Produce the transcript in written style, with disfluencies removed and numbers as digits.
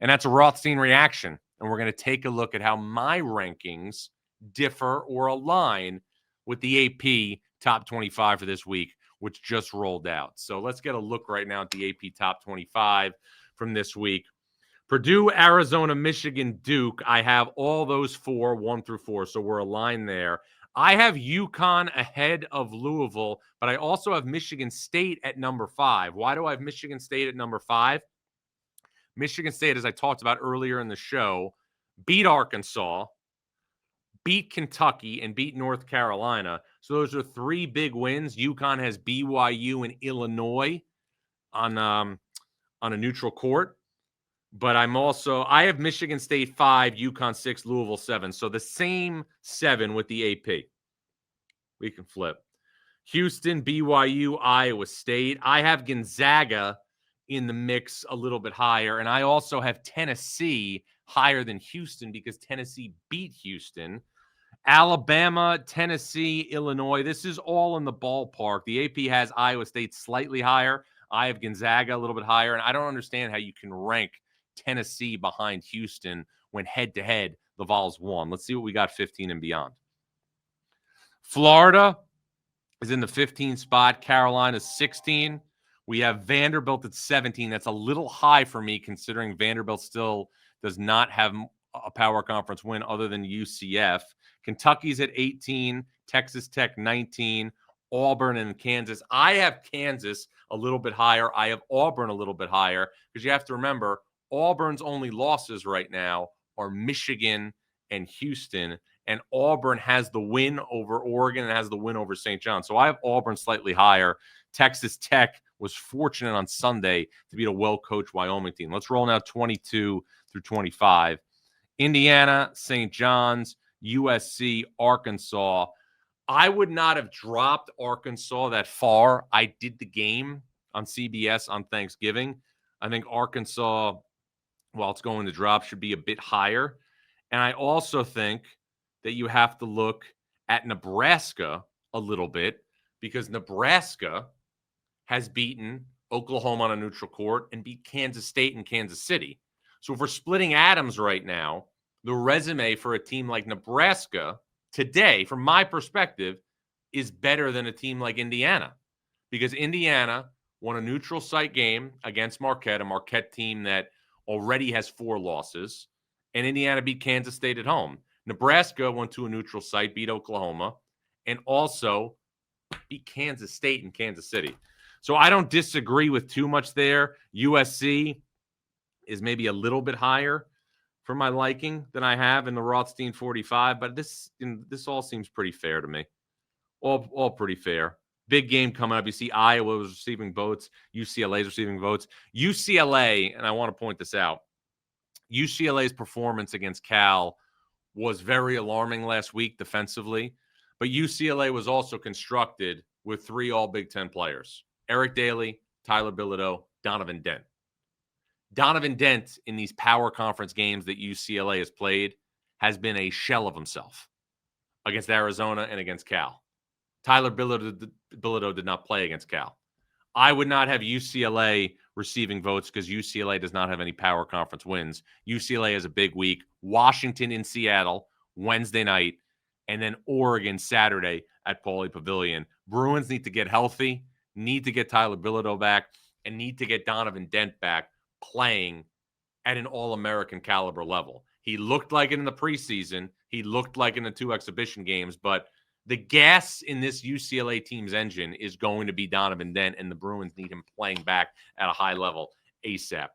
And that's a Rothstein reaction. And we're going to take a look at how my rankings differ or align with the AP top 25 for this week, which just rolled out. So let's get a look right now at the AP top 25 from this week. Purdue, Arizona, Michigan, Duke. I have all those 4, 1 through 4. So we're aligned there. I have UConn ahead of Louisville, but I also have Michigan State at number 5. Why do I have Michigan State at number 5? Michigan State, as I talked about earlier in the show, beat Arkansas, beat Kentucky, and beat North Carolina. So those are 3 big wins. UConn has BYU and Illinois on a neutral court. But I have Michigan State 5, UConn 6, Louisville 7. So the same 7 with the AP. We can flip. Houston, BYU, Iowa State. I have Gonzaga in the mix a little bit higher. And I also have Tennessee higher than Houston because Tennessee beat Houston. Alabama, Tennessee, Illinois. This is all in the ballpark. The AP has Iowa State slightly higher. I have Gonzaga a little bit higher. And I don't understand how you can rank Tennessee behind Houston when head-to-head the Vols won. Let's see what we got 15 and beyond. Florida is in the 15 spot. Carolina 16. We have Vanderbilt at 17. That's a little high for me considering Vanderbilt still does not have a power conference win other than UCF. Kentucky's at 18. Texas Tech 19. Auburn and Kansas. I have Kansas a little bit higher. I have Auburn a little bit higher because you have to remember Auburn's only losses right now are Michigan and Houston, and Auburn has the win over Oregon and has the win over St. John. So I have Auburn slightly higher. Texas Tech was fortunate on Sunday to beat a well-coached Wyoming team. Let's roll now 22 through 25. Indiana, St. John's, USC, Arkansas. I would not have dropped Arkansas that far. I did the game on CBS on Thanksgiving. I think Arkansas, while it's going to drop, should be a bit higher. And I also think that you have to look at Nebraska a little bit because Nebraska has beaten Oklahoma on a neutral court and beat Kansas State and Kansas City. So if we're splitting atoms right now, the resume for a team like Nebraska today, from my perspective, is better than a team like Indiana because Indiana won a neutral site game against Marquette, a Marquette team that already has 4 losses, and Indiana beat Kansas State at home. Nebraska went to a neutral site, beat Oklahoma, and also beat Kansas State and Kansas City. So I don't disagree with too much there. USC is maybe a little bit higher for my liking than I have in the Rothstein 45, but this all seems pretty fair to me. All pretty fair. Big game coming up. You see Iowa was receiving votes. UCLA is receiving votes. UCLA, and I want to point this out, UCLA's performance against Cal was very alarming last week defensively, but UCLA was also constructed with 3 All-Big Ten players. Eric Daly, Tyler Bilodeau, Donovan Dent. Donovan Dent in these power conference games that UCLA has played has been a shell of himself against Arizona and against Cal. Tyler Bilodeau did not play against Cal. I would not have UCLA receiving votes because UCLA does not have any power conference wins. UCLA has a big week. Washington in Seattle Wednesday night, and then Oregon Saturday at Pauley Pavilion. Bruins need to get healthy, need to get Tyler Bilodeau back, and need to get Donovan Dent back playing at an All-American caliber level. He looked like it in the preseason. He looked like in the 2 exhibition games, but the gas in this UCLA team's engine is going to be Donovan Dent, and the Bruins need him playing back at a high level ASAP.